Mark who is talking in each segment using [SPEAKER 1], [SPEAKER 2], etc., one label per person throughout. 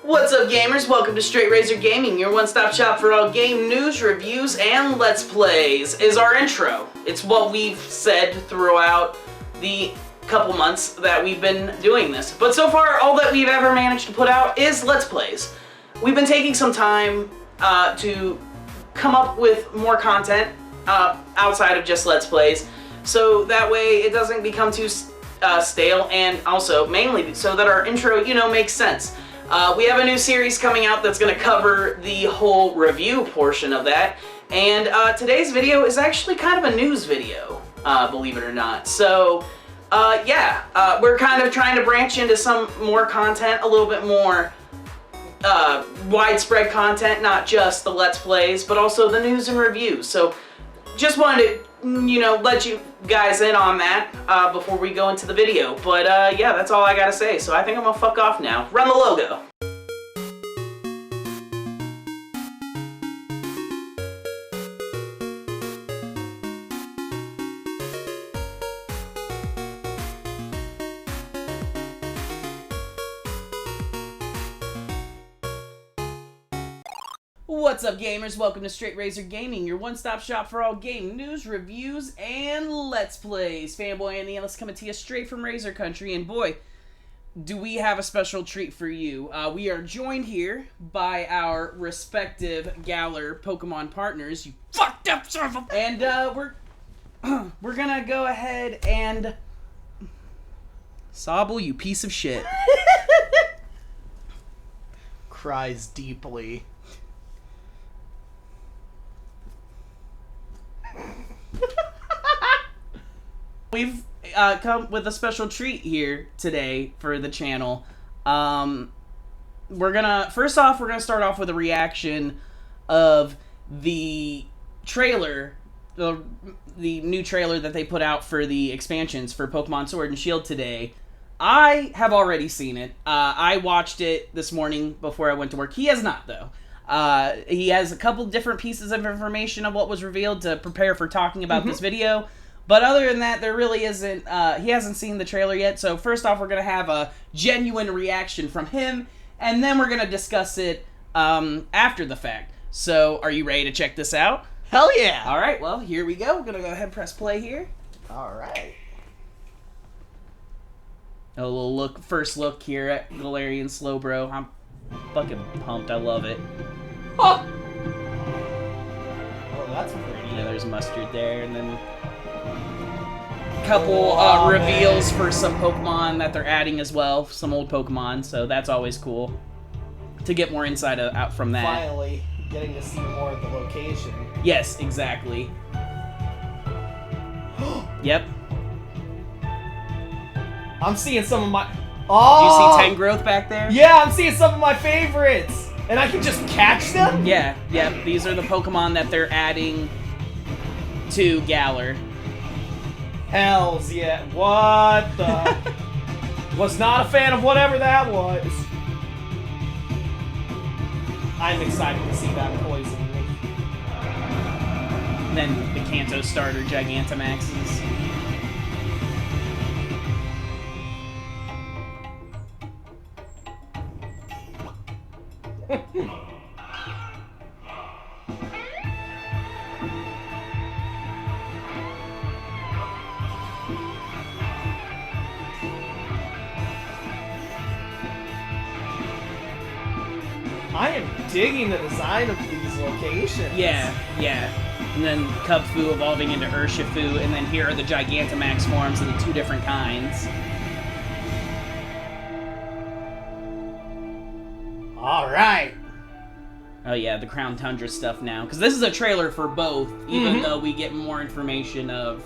[SPEAKER 1] What's up, gamers? Welcome to Straight Razor Gaming, your one-stop shop for all game news, reviews, and Let's Plays. Is our intro. It's what we've said throughout the couple months that we've been doing this. But so far, all that we've ever managed to put out is Let's Plays. We've been taking some time to come up with more content outside of just Let's Plays, so that way it doesn't become too stale, and also, mainly, so that our intro, makes sense. We have a new series coming out that's going to cover the whole review portion of that, and today's video is actually kind of a news video, believe it or not. So, we're kind of trying to branch into some more content, a little bit more widespread content, not just the Let's Plays, but also the news and reviews. So, just wanted to, let you guys in on that before we go into the video. But yeah, that's all I gotta say. So I think I'm gonna fuck off now. Run the logo. What's up, gamers? Welcome to Straight Razor Gaming, your one-stop shop for all game news, reviews, and Let's Plays. Fanboy and the Analyst coming to you straight from Razor Country, and boy, do we have a special treat for you. We are joined here by our respective Galar Pokemon partners, you fucked up son of a... And we're gonna go ahead and... Sobble, you piece of shit.
[SPEAKER 2] Cries deeply.
[SPEAKER 1] We've come with a special treat here today for the channel. First off, we're gonna start off with a reaction of the trailer, the new trailer that they put out for the expansions for Pokemon Sword and Shield today. I have already seen it. I watched it this morning before I went to work. He has not, though. He has a couple different pieces of information of what was revealed to prepare for talking about this video. But other than that, there really isn't, he hasn't seen the trailer yet. So first off, we're going to have a genuine reaction from him, and then we're going to discuss it after the fact. So are you ready to check this out?
[SPEAKER 2] Hell yeah!
[SPEAKER 1] All right, well, here we go. We're going to go ahead and press play here.
[SPEAKER 2] All right.
[SPEAKER 1] A little first look here at Galarian Slowbro. I'm fucking pumped. I love it.
[SPEAKER 2] Oh, that's pretty.
[SPEAKER 1] Yeah, there's Mustard there, and then couple reveals for some Pokemon that they're adding as well, some old Pokemon, so that's always cool to get more insight out from that.
[SPEAKER 2] Finally getting to see more of the location.
[SPEAKER 1] Yes, exactly. Yep.
[SPEAKER 2] I'm seeing some of my...
[SPEAKER 1] Do
[SPEAKER 2] Oh!
[SPEAKER 1] you see Tangrowth back there?
[SPEAKER 2] Yeah, I'm seeing some of my favorites! And I can just catch them?
[SPEAKER 1] Yeah, these are the Pokemon that they're adding to Galar.
[SPEAKER 2] Hells yeah. What the... Was not a fan of whatever that was. I'm excited to see that poison.
[SPEAKER 1] And then the Kanto starter Gigantamaxes.
[SPEAKER 2] I am digging the design of these locations.
[SPEAKER 1] Yeah. And then Cubfu evolving into Urshifu, and then here are the Gigantamax forms of the two different kinds.
[SPEAKER 2] Alright.
[SPEAKER 1] Oh yeah, the Crown Tundra stuff now. Because this is a trailer for both, even though we get more information of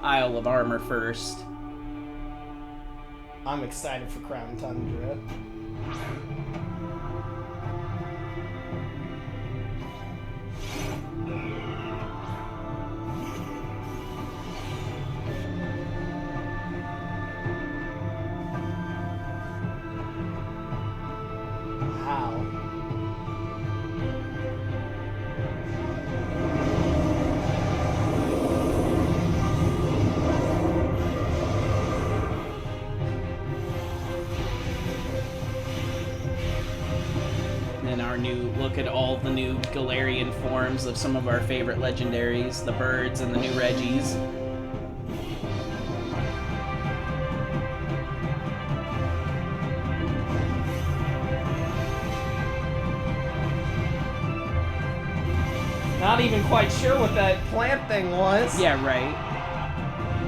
[SPEAKER 1] Isle of Armor first.
[SPEAKER 2] I'm excited for Crown Tundra. Wow.
[SPEAKER 1] in our new look at all the new Galarian forms of some of our favorite legendaries, the birds and the new Reggies.
[SPEAKER 2] Not even quite sure what that plant thing was.
[SPEAKER 1] Yeah, right.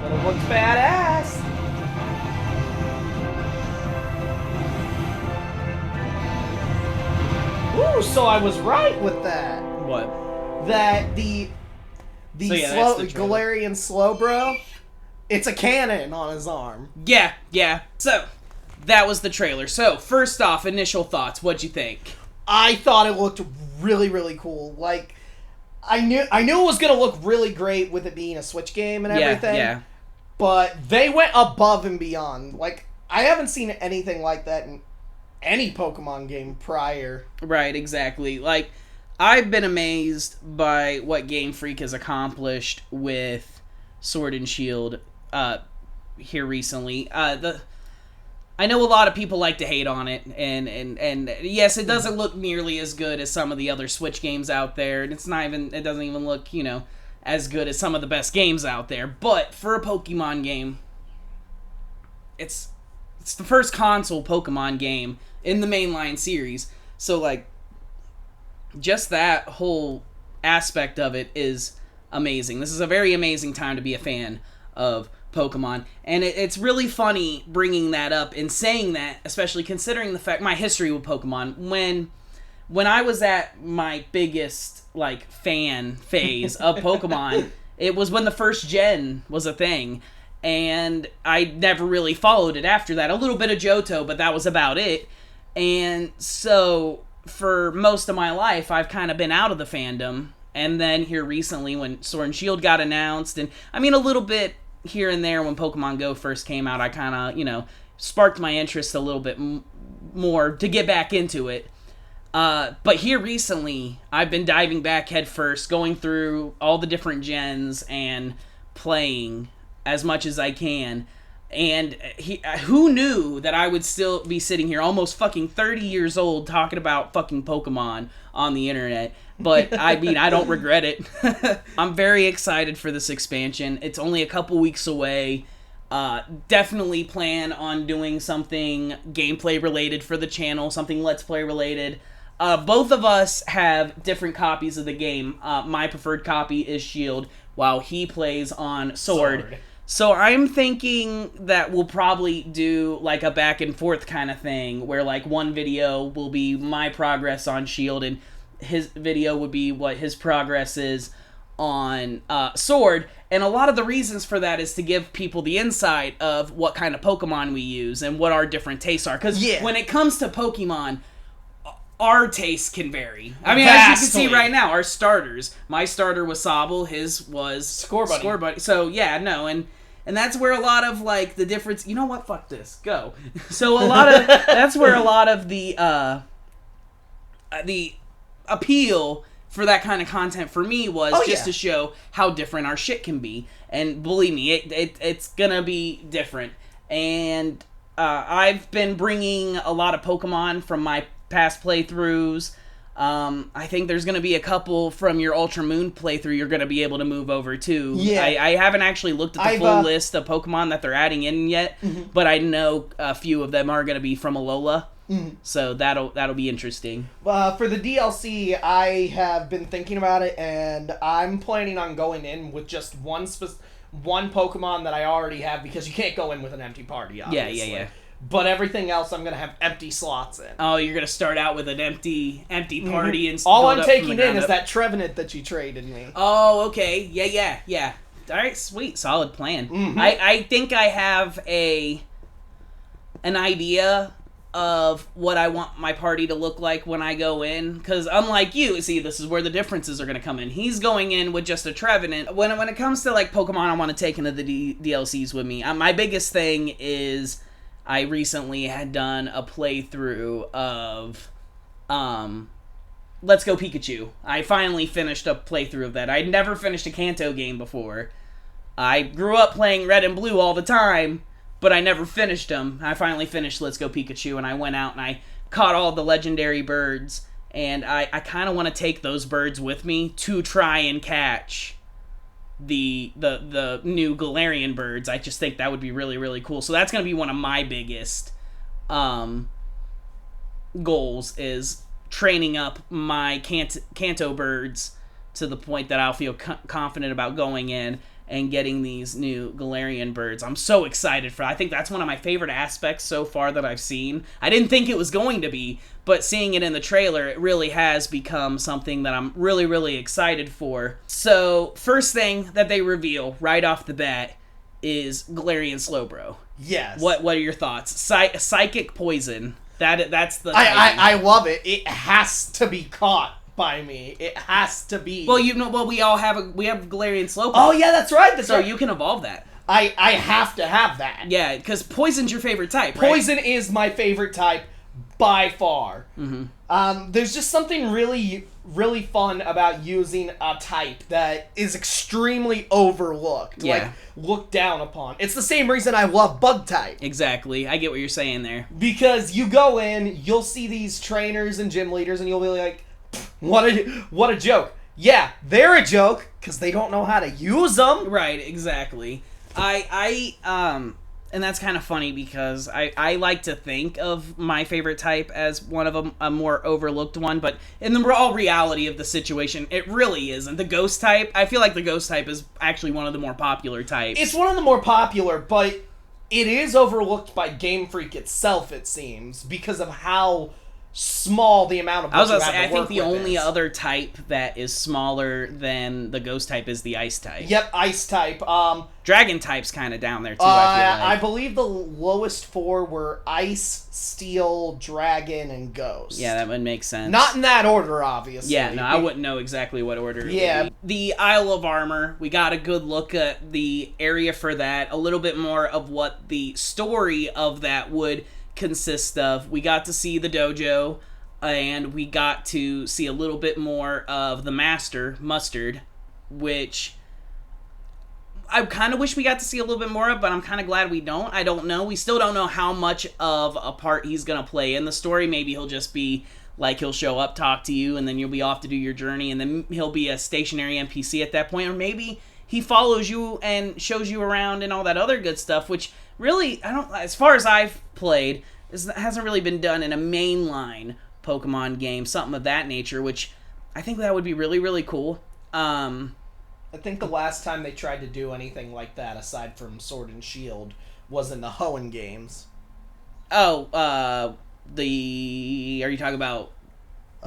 [SPEAKER 2] But it looks badass. Ooh, so I was right with that.
[SPEAKER 1] What?
[SPEAKER 2] That the
[SPEAKER 1] So, yeah,
[SPEAKER 2] slow
[SPEAKER 1] that's the trailer.
[SPEAKER 2] Galarian Slowbro, it's a cannon on his arm.
[SPEAKER 1] Yeah. So, that was the trailer. So, first off, initial thoughts. What'd you think?
[SPEAKER 2] I thought it looked really, really cool. Like, I knew it was gonna look really great with it being a Switch game and everything.
[SPEAKER 1] Yeah.
[SPEAKER 2] But they went above and beyond. Like, I haven't seen anything like that in any Pokemon game prior.
[SPEAKER 1] Right, exactly. Like, I've been amazed by what Game Freak has accomplished with Sword and Shield here recently. I know a lot of people like to hate on it, and yes, it doesn't look nearly as good as some of the other Switch games out there, and it doesn't even look, as good as some of the best games out there. But for a Pokemon game, it's the first console Pokemon game in the mainline series. So, like, just that whole aspect of it is amazing. This is a very amazing time to be a fan of Pokemon. And it's really funny bringing that up and saying that, especially considering the fact my history with Pokemon. When I was at my biggest, like, fan phase of Pokemon, it was when the first gen was a thing. And I never really followed it after that. A little bit of Johto, but that was about it. And so, for most of my life, I've kind of been out of the fandom. And then here recently, when Sword and Shield got announced, and a little bit here and there when Pokemon Go first came out, I kind of, sparked my interest a little bit more to get back into it. But here recently, I've been diving back head first, going through all the different gens and playing as much as I can. And who knew that I would still be sitting here almost fucking 30 years old talking about fucking Pokemon on the internet. But, I don't regret it. I'm very excited for this expansion. It's only a couple weeks away. Definitely plan on doing something gameplay related for the channel, something Let's Play related. Both of us have different copies of the game. My preferred copy is Shield, while he plays on Sword. So I'm thinking that we'll probably do like a back and forth kind of thing, where like one video will be my progress on Shield and his video would be what his progress is on Sword. And a lot of the reasons for that is to give people the insight of what kind of Pokemon we use and what our different tastes are. Because when it comes to Pokemon, our tastes can vary. As you can see right now, our starters. My starter was Sobble, his was Scorbunny. So and that's where a lot of like the difference. You know what? Fuck this. Go. So that's where a lot of the appeal for that kind of content for me was to show how different our shit can be. And believe me, it's gonna be different. And I've been bringing a lot of Pokemon from my past playthroughs. I think there's going to be a couple from your Ultra Moon playthrough you're going to be able to move over to. Yeah. I haven't actually looked at the full list of Pokemon that they're adding in yet, but I know a few of them are going to be from Alola. So that'll be interesting.
[SPEAKER 2] For the DLC, I have been thinking about it, and I'm planning on going in with just one Pokemon that I already have, because you can't go in with an empty party, obviously.
[SPEAKER 1] Yeah.
[SPEAKER 2] But everything else I'm going to have empty slots in.
[SPEAKER 1] Oh, you're going to start out with an empty party and
[SPEAKER 2] all I'm taking in is that Trevenant that you traded me.
[SPEAKER 1] Oh, okay. Yeah. All right, sweet. Solid plan. I think I have an idea of what I want my party to look like when I go in. Because unlike you, see, this is where the differences are going to come in. He's going in with just a Trevenant. When it comes to like Pokemon I want to take into the DLCs with me, my biggest thing is I recently had done a playthrough of Let's Go Pikachu. I finally finished a playthrough of that. I'd never finished a Kanto game before. I grew up playing Red and Blue all the time, but I never finished them. I finally finished Let's Go Pikachu, and I went out and I caught all the legendary birds and I kind of want to take those birds with me to try and catch the new Galarian birds. I just think that would be really, really cool. So that's going to be one of my biggest goals, is training up my Kanto birds to the point that I'll feel confident about going in and getting these new Galarian birds. I'm so excited for it. I think that's one of my favorite aspects so far that I've seen. I didn't think it was going to be, but seeing it in the trailer, it really has become something that I'm really, really excited for. So, first thing that they reveal right off the bat is Galarian Slowbro.
[SPEAKER 2] Yes.
[SPEAKER 1] What are your thoughts? Psychic Poison. That's the...
[SPEAKER 2] I love it. It has to be caught by me. It has to be.
[SPEAKER 1] Well, we all have Galarian Slowpoke.
[SPEAKER 2] Oh yeah, that's right.
[SPEAKER 1] So you can evolve that.
[SPEAKER 2] I have to have that.
[SPEAKER 1] Yeah, because Poison's your favorite type, right?
[SPEAKER 2] Poison is my favorite type by far.
[SPEAKER 1] Mm-hmm.
[SPEAKER 2] There's just something really, really fun about using a type that is extremely overlooked, like looked down upon. It's the same reason I love Bug type.
[SPEAKER 1] Exactly, I get what you're saying there.
[SPEAKER 2] Because you go in, you'll see these trainers and gym leaders, and you'll be like, what a joke. Yeah, they're a joke because they don't know how to use them.
[SPEAKER 1] Right, exactly. And that's kind of funny because I like to think of my favorite type as one of a more overlooked one, but in the raw reality of the situation, it really isn't. The ghost type, I feel like the ghost type is actually one of the more popular types.
[SPEAKER 2] It's one of the more popular, but it is overlooked by Game Freak itself, it seems, because of how small the amount of
[SPEAKER 1] I was gonna say, I think the only other type that is smaller than the ghost type is the ice type.
[SPEAKER 2] Yep, ice type.
[SPEAKER 1] Dragon type's kind of down there too. I feel like.
[SPEAKER 2] I believe the lowest four were ice, steel, dragon, and ghost.
[SPEAKER 1] Yeah, that would make sense.
[SPEAKER 2] Not in that order, obviously.
[SPEAKER 1] Yeah, no, I wouldn't know exactly what order. It would be. The Isle of Armor. We got a good look at the area for that. A little bit more of what the story of that would consist of. We got to see the dojo, and we got to see a little bit more of the master, Mustard, which I kind of wish we got to see a little bit more of, but I'm kind of glad we don't. I don't know. We still don't know how much of a part he's going to play in the story. Maybe he'll just be like, he'll show up, talk to you, and then you'll be off to do your journey, and then he'll be a stationary NPC at that point, or maybe he follows you and shows you around and all that other good stuff, which really, as far as I've played, hasn't really been done in a mainline Pokemon game, something of that nature, which I think that would be really, really cool.
[SPEAKER 2] I think the last time they tried to do anything like that, aside from Sword and Shield, was in the Hoenn games.
[SPEAKER 1] Oh, are you talking about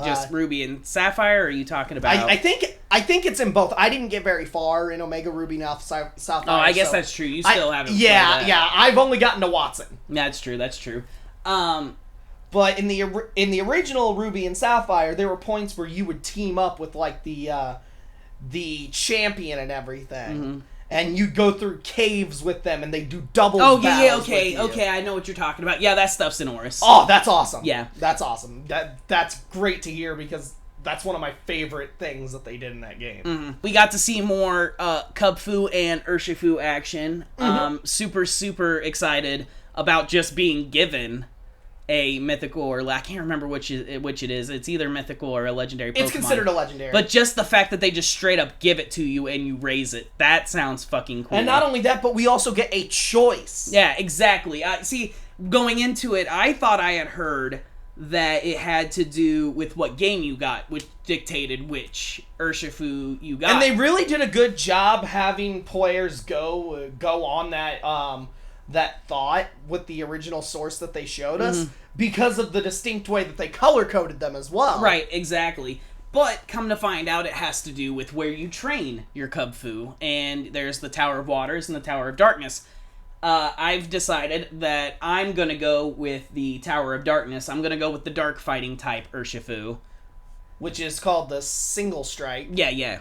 [SPEAKER 1] just Ruby and Sapphire, or are you talking about...
[SPEAKER 2] I think it's in both. I didn't get very far in Omega Ruby and Alpha Sapphire.
[SPEAKER 1] Oh, I guess that's true. You still haven't played that.
[SPEAKER 2] Yeah, I've only gotten to Watson.
[SPEAKER 1] That's true.
[SPEAKER 2] But in the original Ruby and Sapphire, there were points where you would team up with like the champion and everything, and you'd go through caves with them, and they do double.
[SPEAKER 1] Oh yeah, okay, I know what you're talking about. Yeah, that stuff's in Oris.
[SPEAKER 2] Oh, that's awesome.
[SPEAKER 1] Yeah,
[SPEAKER 2] that's awesome. That's great to hear because that's one of my favorite things that they did in that game.
[SPEAKER 1] We got to see more Kubfu and Urshifu action. Super excited about just being given a mythical, or I can't remember which it is. It's either mythical or a legendary Pokemon.
[SPEAKER 2] It's considered a legendary.
[SPEAKER 1] But just the fact that they just straight up give it to you and you raise it, that sounds fucking cool.
[SPEAKER 2] And not only that, but we also get a choice.
[SPEAKER 1] Yeah, exactly. See, going into it, I thought I had heard that it had to do with what game you got, which dictated which Urshifu you got.
[SPEAKER 2] And they really did a good job having players go on that thought with the original source that they showed us, because of the distinct way that they color-coded them as well.
[SPEAKER 1] Right, exactly. But come to find out, it has to do with where you train your Kubfu, and there's the Tower of Waters and the Tower of Darkness. I've decided that I'm going to go with the Tower of Darkness. I'm going to go with the Dark Fighting type Urshifu.
[SPEAKER 2] Which is called the Single Strike.
[SPEAKER 1] Yeah.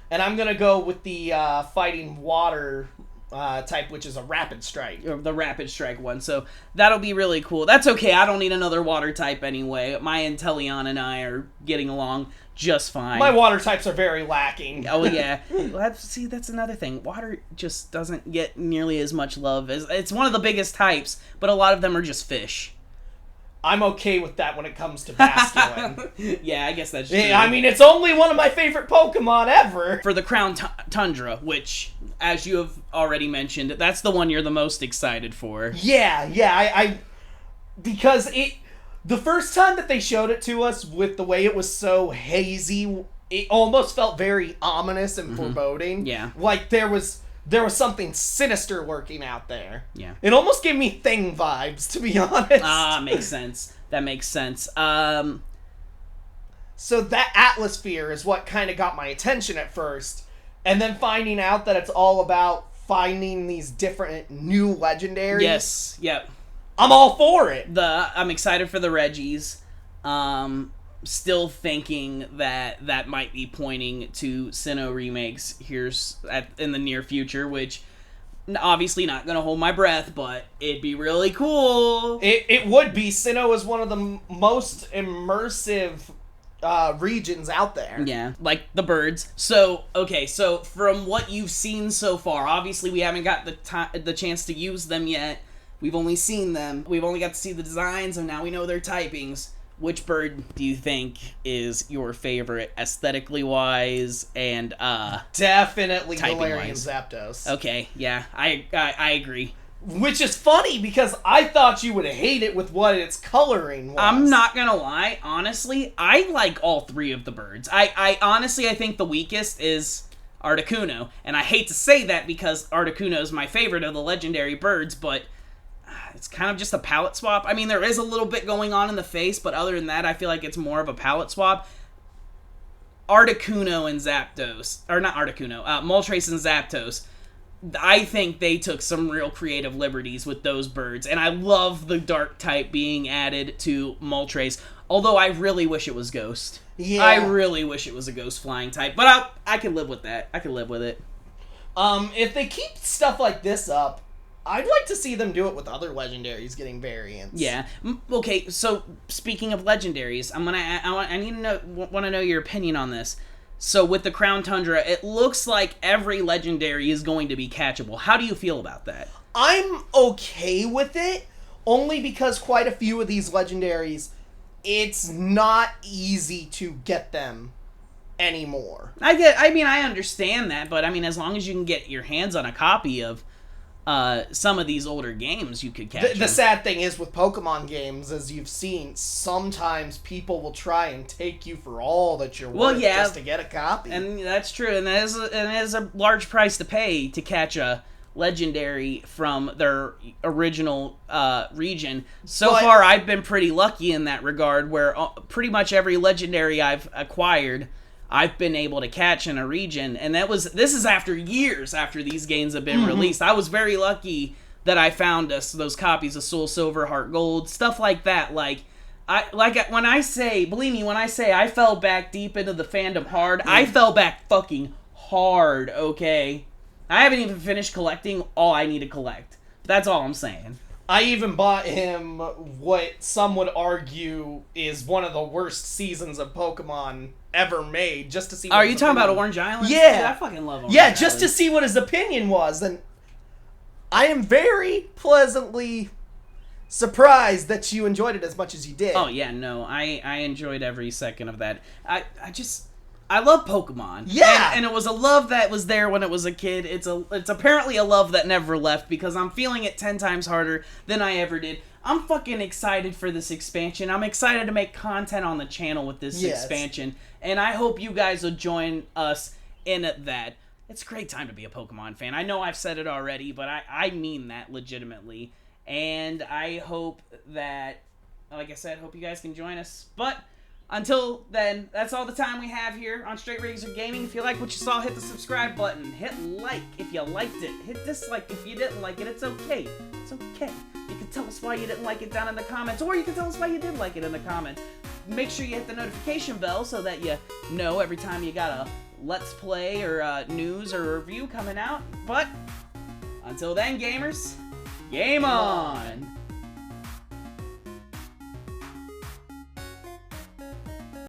[SPEAKER 2] And I'm going to go with the Fighting Water type, which is a Rapid Strike.
[SPEAKER 1] The Rapid Strike one. So that'll be really cool. That's okay. I don't need another water type anyway. My Inteleon and I are getting along just fine.
[SPEAKER 2] My water types are very lacking.
[SPEAKER 1] Oh, yeah. Well, that's another thing. Water just doesn't get nearly as much love. It's one of the biggest types, but a lot of them are just fish.
[SPEAKER 2] I'm okay with that when it comes to Basculin.
[SPEAKER 1] Yeah, I guess that's true.
[SPEAKER 2] Yeah, I mean, it's only one of my favorite Pokemon ever.
[SPEAKER 1] For the Crown Tundra, which, as you have already mentioned, that's the one you're the most excited for.
[SPEAKER 2] Yeah, I because the first time that they showed it to us with the way it was so hazy, it almost felt very ominous and foreboding.
[SPEAKER 1] Yeah.
[SPEAKER 2] Like there was something sinister lurking out there.
[SPEAKER 1] Yeah.
[SPEAKER 2] It almost gave me Thing vibes, to be honest.
[SPEAKER 1] Makes sense. That makes sense.
[SPEAKER 2] So that Atmosphere is what kind of got my attention at first. And then finding out that it's all about finding these different new legendaries.
[SPEAKER 1] Yes, yep.
[SPEAKER 2] I'm all for it.
[SPEAKER 1] I'm excited for the Reggies. Still thinking that might be pointing to Sinnoh remakes in the near future, which obviously not gonna hold my breath, but it'd be really cool.
[SPEAKER 2] It would be. Sinnoh is one of the most immersive regions out there.
[SPEAKER 1] Yeah, like the birds. So from what you've seen so far, obviously we haven't got the chance to use them yet. We've only seen them. We've only got to see the designs, and now we know their typings. Which bird do you think is your favorite, aesthetically wise and
[SPEAKER 2] definitely
[SPEAKER 1] Galarian
[SPEAKER 2] Zapdos.
[SPEAKER 1] Okay, yeah, I agree.
[SPEAKER 2] Which is funny because I thought you would hate it with what its coloring was.
[SPEAKER 1] I'm not gonna lie, honestly, I like all three of the birds. I honestly think the weakest is Articuno, and I hate to say that because Articuno is my favorite of the legendary birds, but it's kind of just a palette swap. I mean, there is a little bit going on in the face, but other than that, I feel like it's more of a palette swap. Articuno and Zapdos, or not Articuno, Moltres and Zapdos, I think they took some real creative liberties with those birds, and I love the dark type being added to Moltres, although I really wish it was Ghost.
[SPEAKER 2] Yeah.
[SPEAKER 1] I really wish it was a Ghost flying type, but I can live with that. I can live with it.
[SPEAKER 2] If they keep stuff like this up, I'd like to see them do it with other legendaries getting variants.
[SPEAKER 1] Yeah. Okay. So speaking of legendaries, I need to want to know your opinion on this. So with the Crown Tundra, it looks like every legendary is going to be catchable. How do you feel about that?
[SPEAKER 2] I'm okay with it, only because quite a few of these legendaries, it's not easy to get them anymore.
[SPEAKER 1] I understand that, but I mean, as long as you can get your hands on a copy of some of these older games, you could catch
[SPEAKER 2] the sad thing is with Pokemon games, as you've seen, sometimes people will try and take you for all that you're worth just to get a copy.
[SPEAKER 1] And that's true, and that is a large price to pay to catch a legendary from their original region. So far, I've been pretty lucky in that regard, where pretty much every legendary I've acquired, I've been able to catch in a region, and this is after years after these games have been released. I was very lucky that I found those copies of Soul Silver, Heart Gold, stuff like that. When I say I fell back deep into the fandom hard, I fell back fucking hard, okay? I haven't even finished collecting all I need to collect. That's all I'm saying.
[SPEAKER 2] I even bought him what some would argue is one of the worst seasons of Pokemon ever made, just to see.
[SPEAKER 1] Are you talking about Orange Island?
[SPEAKER 2] Yeah,
[SPEAKER 1] I fucking love Orange Island.
[SPEAKER 2] Just to see what his opinion was, and I am very pleasantly surprised that you enjoyed it as much as you did.
[SPEAKER 1] Oh yeah, no, I enjoyed every second of that. I love Pokemon.
[SPEAKER 2] Yeah,
[SPEAKER 1] and it was a love that was there when it was a kid. It's apparently a love that never left, because I'm feeling it 10 times harder than I ever did. I'm fucking excited for this expansion. I'm excited to make content on the channel with this expansion, and I hope you guys will join us in that. It's a great time to be a Pokemon fan. I know I've said it already, but I mean that legitimately, and I hope that, like I said, hope you guys can join us. But until then, that's all the time we have here on Straight Razor Gaming. If you like what you saw, hit the subscribe button. Hit like if you liked it. Hit dislike if you didn't like it. It's okay. It's okay. You can tell us why you didn't like it down in the comments, or you can tell us why you did like it in the comments. Make sure you hit the notification bell so that you know every time you got a Let's Play or a news or a review coming out. But until then, gamers, game on!